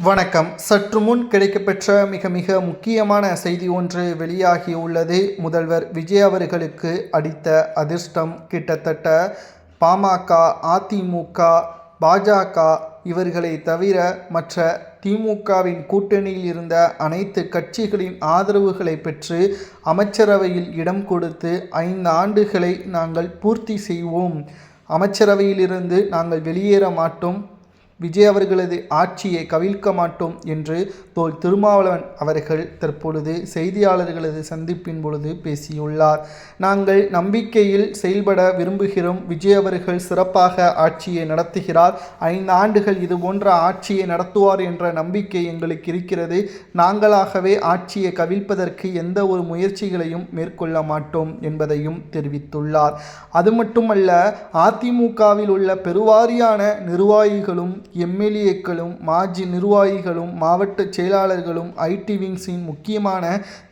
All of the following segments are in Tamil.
வணக்கம். சற்று முன் கிடைக்கப்பெற்ற மிக மிக முக்கியமான செய்தி ஒன்று வெளியாகியுள்ளது. முதல்வர் விஜய் அவர்களுக்கு அடித்த அதிர்ஷ்டம் கிட்டத்தட்ட பாமக, அதிமுக, பாஜக இவர்களை தவிர மற்ற திமுகவின் கூட்டணியில் இருந்த அனைத்து கட்சிகளின் ஆதரவுகளை பெற்று அமைச்சரவையில் இடம் கொடுத்து 5 ஆண்டுகளை நாங்கள் பூர்த்தி செய்வோம், அமைச்சரவையிலிருந்து நாங்கள் வெளியேற மாட்டோம், விஜய் அவர்களது ஆட்சியை கவிழ்க்க மாட்டோம் என்று தோல் திருமாவளவன் அவர்கள் தற்பொழுது செய்தியாளர்களது சந்திப்பின் பொழுது பேசியுள்ளார். நாங்கள் நம்பிக்கையில் செயல்பட விரும்புகிறோம். விஜய் அவர்கள் சிறப்பாக ஆட்சியை நடத்துகிறார். 5 ஆண்டுகள் இது போன்ற ஆட்சியை நடத்துவார் என்ற நம்பிக்கை எங்களுக்கு இருக்கிறது. நாங்களாகவே ஆட்சியை கவிழ்ப்பதற்கு எந்த ஒரு முயற்சிகளையும் மேற்கொள்ள மாட்டோம் என்பதையும் தெரிவித்துள்ளார். அது மட்டுமல்ல, அதிமுகவில் உள்ள பெருவாரியான நிர்வாகிகளும் எம்எல்ஏக்களும் மாஜி நிர்வாகிகளும் மாவட்ட செயலாளர்களும் ஐடி விங்ஸின் முக்கியமான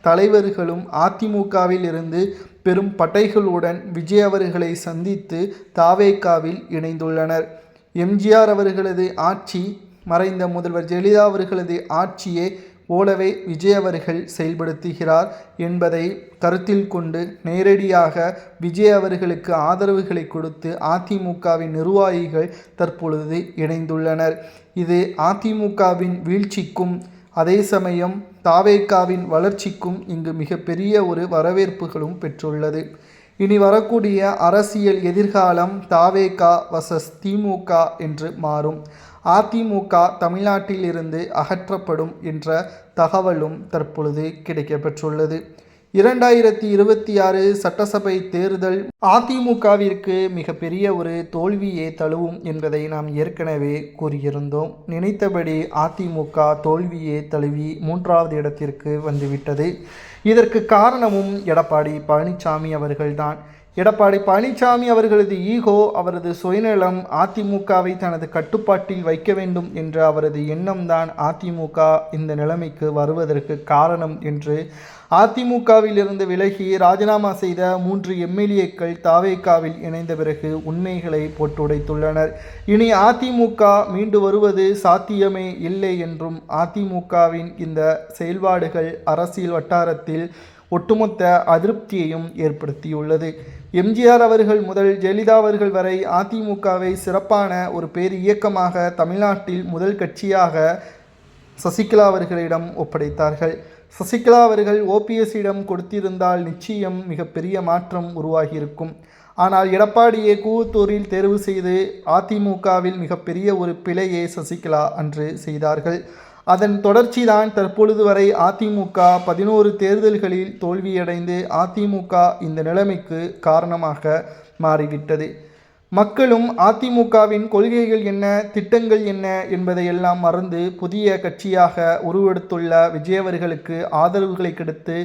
தலைவர்களும் அதிமுகவில் இருந்து பெரும் படைகளுடன் விஜய் அவர்களை சந்தித்து தாவேகாவில் இணைந்துள்ளனர். எம்ஜிஆர் அவர்களது ஆட்சி, மறைந்த முதல்வர் ஜெயலலிதா அவர்களது ஆட்சியே போலவே விஜய் அவர்கள் செயல்படுத்துகிறார் என்பதை கருத்தில் கொண்டு நேரடியாக விஜய் அவர்களுக்கு ஆதரவுகளை கொடுத்து அதிமுகவின் நிர்வாகிகள் தற்பொழுது இணைந்துள்ளனர். இது அதிமுகவின் வீழ்ச்சிக்கும் அதே சமயம் தாவேகாவின் வளர்ச்சிக்கும் இங்கு மிகப்பெரிய ஒரு வரவேற்புகளும் பெற்றுள்ளது. இனி வரக்கூடிய அரசியல் எதிர்காலம் தாவேகா வர்சஸ் திமுக என்று மாறும். அதிமுக தமிழ்நாட்டில் இருந்து அகற்றப்படும் என்ற தகவலும் தற்பொழுது கிடைக்கப்பெற்றுள்ளது. 2026 சட்டசபை தேர்தல் அதிமுகவிற்கு மிகப்பெரிய ஒரு தோல்வியே தழுவும் என்பதை நாம் ஏற்கனவே கூறியிருந்தோம். நினைத்தபடி அதிமுக தோல்வியே தழுவி 3வது இடத்திற்கு வந்துவிட்டது. இதற்கு காரணமும் எடப்பாடி பழனிசாமி அவர்கள்தான். எடப்பாடி பழனிசாமி அவர்களது ஈகோ, அவரது சுயநலம், அதிமுகவை தனது கட்டுப்பாட்டில் வைக்க வேண்டும் என்ற அவரது எண்ணம்தான் அதிமுக இந்த நிலைமைக்கு வருவதற்கு காரணம் என்று அதிமுகவில் இருந்து விலகி ராஜினாமா செய்த 3 எம்எல்ஏக்கள் தாவேகாவில் இணைந்த பிறகு உண்மைகளை போட்டுடைத்துள்ளனர். இனி அதிமுக மீண்டு வருவது சாத்தியமே இல்லை என்றும் அதிமுகவின் இந்த செயல்பாடுகள் அரசியல் வட்டாரத்தில் ஒட்டுமொத்த அதிருப்தியையும் ஏற்படுத்தியுள்ளது. எம்ஜிஆர் அவர்கள் முதல் ஜெயலலிதா அவர்கள் வரை அதிமுகவை சிறப்பான ஒரு பேர் இயக்கமாக தமிழ்நாட்டில் முதல் கட்சியாக சசிகலா அவர்களிடம் ஒப்படைத்தார்கள். சசிகலா அவர்கள் ஓபிஎஸ்ஸிடம் கொடுத்திருந்தால் நிச்சயம் மிகப்பெரிய மாற்றம் உருவாகியிருக்கும். ஆனால் எடப்பாடியை கூவத்தூரில் தேர்வு செய்து அதிமுகவில் மிகப்பெரிய ஒரு பிழையை சசிகலா அன்று செய்தார்கள். அதன் தொடர்ச்சிதான் தற்பொழுது வரை அதிமுக 11 தேர்தல்களில் தோல்வியடைந்து அதிமுக இந்த நிலைமைக்கு காரணமாக மாறிவிட்டது. மக்களும் அதிமுகவின் கொள்கைகள் என்ன, திட்டங்கள் என்ன என்பதையெல்லாம் மறந்து புதிய கட்சியாக உருவெடுத்துள்ள விஜய் அவர்களுக்கு ஆதரவுகளை கொடுத்து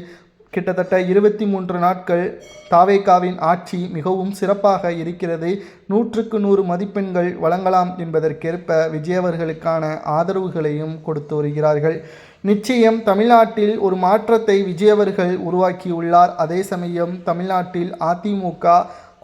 கிட்டத்தட்ட 23 நாட்கள் தாவேகாவின் ஆட்சி மிகவும் சிறப்பாக இருக்கிறது, 100க்கு 100 மதிப்பெண்கள் வழங்கலாம் என்பதற்கேற்ப விஜய் அவர்களுக்கான ஆதரவுகளையும் கொடுத்து வருகிறார்கள். நிச்சயம் தமிழ்நாட்டில் ஒரு மாற்றத்தை விஜய் அவர்கள் உருவாக்கியுள்ளார். அதே சமயம் தமிழ்நாட்டில் அதிமுக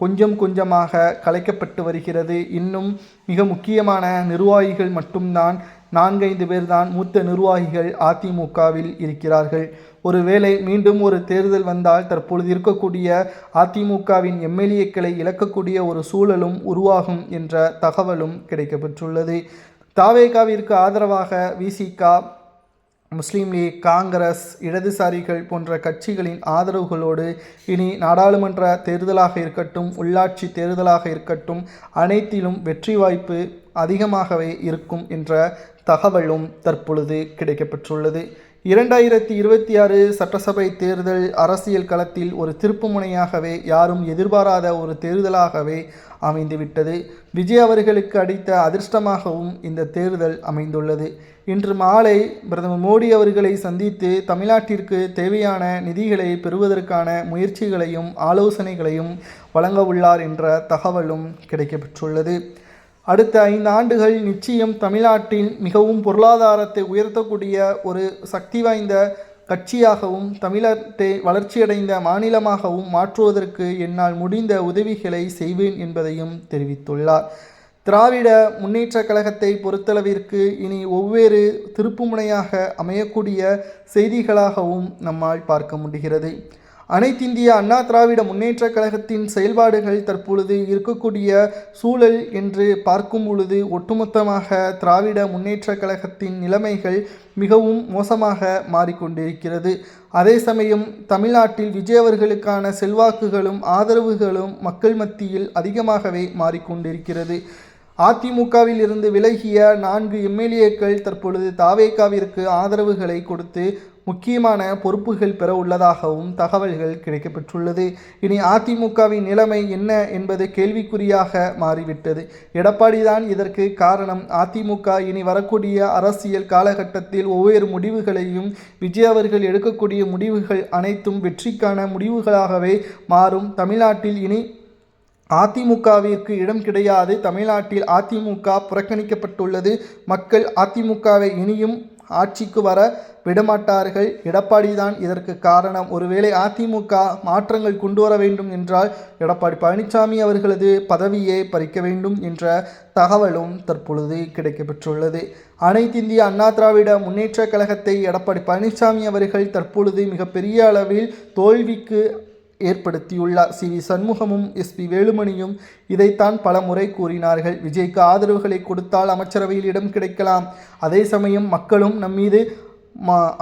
கொஞ்சம் கொஞ்சமாக கலைக்கப்பட்டு வருகிறது. இன்னும் மிக முக்கியமான நிர்வாகிகள் மட்டும்தான், 4-5 பேர்தான் மூத்த நிர்வாகிகள் அதிமுகவில் இருக்கிறார்கள். ஒருவேளை மீண்டும் ஒரு தேர்தல் வந்தால் தற்பொழுது இருக்கக்கூடிய அதிமுகவின் எம்எல்ஏக்களை இழக்கக்கூடிய ஒரு சூழலும் உருவாகும் என்ற தகவலும் கிடைக்கப்பெற்றுள்ளது. தாவேகாவிற்கு ஆதரவாக விசிக, முஸ்லீம் லீக், காங்கிரஸ், இடதுசாரிகள் போன்ற கட்சிகளின் ஆதரவுகளோடு இனி நாடாளுமன்ற தேர்தலாக இருக்கட்டும், உள்ளாட்சி தேர்தலாக இருக்கட்டும், அனைத்திலும் வெற்றி வாய்ப்பு அதிகமாகவே இருக்கும் என்ற தகவலும் தற்பொழுது கிடைக்கப்பெற்றுள்ளது. 2026 சட்டசபை தேர்தல் அரசியல் களத்தில் ஒரு திருப்புமுனையாகவே, யாரும் எதிர்பாராத ஒரு தேர்தலாகவே அமைந்துவிட்டது. விஜய் அவர்களுக்கு அடித்த அதிர்ஷ்டமாகவும் இந்த தேர்தல் அமைந்துள்ளது. இன்று மாலை பிரதமர் மோடி அவர்களை சந்தித்து தமிழ்நாட்டிற்கு தேவையான நிதிகளை பெறுவதற்கான முயற்சிகளையும் ஆலோசனைகளையும் வழங்க உள்ளார் என்ற தகவலும் கிடைக்கப்பெற்றுள்ளது. அடுத்த 5 ஆண்டுகள் நிச்சயம் தமிழ்நாட்டில் மிகவும் பொருளாதாரத்தை உயர்த்தக்கூடிய ஒரு சக்தி வாய்ந்த கட்சியாகவும் தமிழகத்தை வளர்ச்சியடைந்த மாநிலமாகவும் மாற்றுவதற்கு என்னால் முடிந்த உதவிகளை செய்வேன் என்பதையும் தெரிவித்துள்ளார். திராவிட முன்னேற்றக் கழகத்தை பொறுத்தளவிற்கு இனி ஒவ்வொரு திருப்புமுனையாக அமையக்கூடிய செய்திகளாகவும் நம்மால் பார்க்க முடிகிறது. அனைத்திந்திய அண்ணா திராவிட முன்னேற்றக் கழகத்தின் செயல்பாடுகள் தற்பொழுது இருக்கக்கூடிய சூழல் என்று பார்க்கும் பொழுது ஒட்டுமொத்தமாக திராவிட முன்னேற்றக் கழகத்தின் நிலைமைகள் மிகவும் மோசமாக மாறிக்கொண்டிருக்கிறது. அதே சமயம் தமிழ்நாட்டில் விஜய் அவர்களுக்கான செல்வாக்குகளும் ஆதரவுகளும் மக்கள் மத்தியில் அதிகமாகவே மாறிக்கொண்டிருக்கிறது. அதிமுகவில் இருந்து விலகிய 4 எம்எல்ஏக்கள் தற்பொழுது தாவேகாவிற்கு ஆதரவுகளை கொடுத்து முக்கியமான பொறுப்புகள் பெற உள்ளதாகவும் தகவல்கள் கிடைக்கப்பெற்றுள்ளது. இனி அதிமுகவின் நிலைமை என்ன என்பது கேள்விக்குறியாக மாறிவிட்டது. எடப்பாடி தான் இதற்கு காரணம். அதிமுக இனி வரக்கூடிய அரசியல் காலகட்டத்தில் ஒவ்வொரு முடிவுகளையும் விஜய் அவர்கள் எடுக்கக்கூடிய முடிவுகள் அனைத்தும் வெற்றிக்கான முடிவுகளாகவே மாறும். தமிழ்நாட்டில் இனி அதிமுகவிற்கு இடம் கிடையாது. தமிழ்நாட்டில் அதிமுக புறக்கணிக்கப்பட்டுள்ளது. மக்கள் அதிமுகவை இனியும் ஆட்சிக்கு வர விடமாட்டார்கள். எடப்பாடி தான் இதற்கு காரணம். ஒருவேளை அதிமுக மாற்றங்கள் கொண்டு வர வேண்டும் என்றால் எடப்பாடி பழனிசாமி அவர்களது பதவியை பறிக்க வேண்டும் என்ற தகவலும் தற்பொழுது கிடைக்கப்பெற்றுள்ளது. அனைத்திந்திய அண்ணா திராவிட முன்னேற்றக் கழகத்தை எடப்பாடி பழனிசாமி அவர்கள் தற்பொழுது மிகப்பெரிய அளவில் தோல்விக்கு ஏற்படுத்தியுள்ளார். சி.வி. சண்முகமும் எஸ்.பி. வேலுமணியும் இதைத்தான் பல முறை கூறினார்கள். விஜய்க்கு ஆதரவுகளை கொடுத்தால் அமைச்சரவையில் இடம் கிடைக்கலாம். அதே சமயம் மக்களும் நம்மீது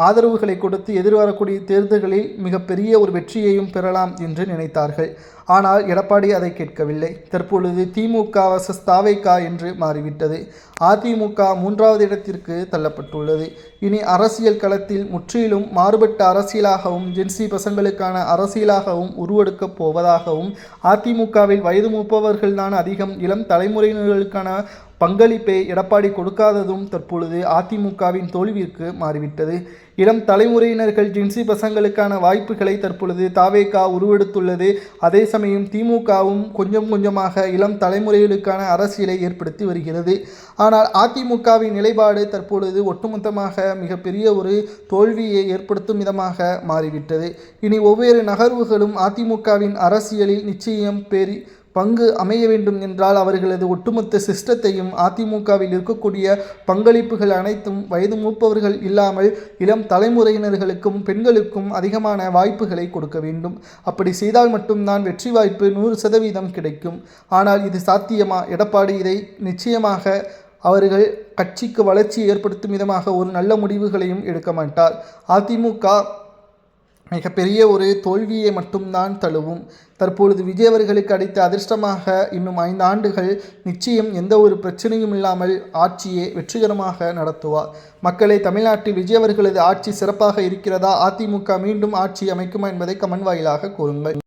ஆதரவுகளை கொடுத்து எதிர்வரக்கூடிய தேர்தல்களில் மிகப்பெரிய ஒரு வெற்றியையும் பெறலாம் என்று நினைத்தார்கள். ஆனால் எடப்பாடி அதை கேட்கவில்லை. தற்பொழுது திமுக vs தாவேகா என்று மாறிவிட்டது. அதிமுக 3வது இடத்திற்கு தள்ளப்பட்டுள்ளது. இனி அரசியல் களத்தில் முற்றிலும் மாறுபட்ட அரசியலாகவும் ஜென்சி பசங்களுக்கான அரசியலாகவும் உருவெடுக்கப் போவதாகவும் அதிமுகவில் வயது மூப்பவர்கள் தான் அதிகம், இளம் தலைமுறையினர்களுக்கான பங்களிப்பை எடப்பாடி கொடுக்காததும் தற்பொழுது அதிமுகவின் தோல்விற்கு மாறிவிட்டது. இளம் தலைமுறையினர்கள் ஜென்சி பசங்களுக்கான வாய்ப்புகளை தற்பொழுது தாவேகா உருவெடுத்துள்ளது. அதே சமயம் திமுகவும் கொஞ்சம் கொஞ்சமாக இளம் தலைமுறைகளுக்கான அரசியலை ஏற்படுத்தி வருகிறது. ஆனால் அதிமுகவின் நிலைப்பாடு தற்பொழுது ஒட்டுமொத்தமாக மிகப்பெரிய ஒரு தோல்வியை ஏற்படுத்தும் விதமாக மாறிவிட்டது. இனி ஒவ்வொரு நகர்வுகளும் அதிமுகவின் அரசியலில் நிச்சயம் பங்கு அமைய வேண்டும் என்றால் அவர்களது ஒட்டுமொத்த சிஸ்டத்தையும் அதிமுகவில் இருக்கக்கூடிய பங்களிப்புகள் அனைத்தும் வயது மூப்பவர்கள் இல்லாமல் இளம் தலைமுறையினர்களுக்கும் பெண்களுக்கும் அதிகமான வாய்ப்புகளை கொடுக்க வேண்டும். அப்படி செய்தால் மட்டும்தான் வெற்றி வாய்ப்பு 100% கிடைக்கும். ஆனால் இது சாத்தியமா? எடப்பாடி இதை நிச்சயமாக அவர்கள் கட்சிக்கு வளர்ச்சி ஏற்படுத்தும் விதமாக ஒரு நல்ல முடிவுகளையும் எடுக்க மாட்டார். அதிமுக மிகப்பெரிய ஒரு தோல்வியை மட்டும்தான் தழுவும். தற்பொழுது விஜய் அவர்களுக்கு அடித்த அதிர்ஷ்டமாக இன்னும் 5 ஆண்டுகள் நிச்சயம் எந்த ஒரு பிரச்சனையும் இல்லாமல் ஆட்சியை வெற்றிகரமாக நடத்துவார். மக்களை தமிழ்நாட்டில் விஜய் அவர்களது ஆட்சி சிறப்பாக இருக்கிறதா? அதிமுக மீண்டும் ஆட்சி அமைக்குமா என்பதை கமெண்ட் வாயிலாக கூறுங்கள்.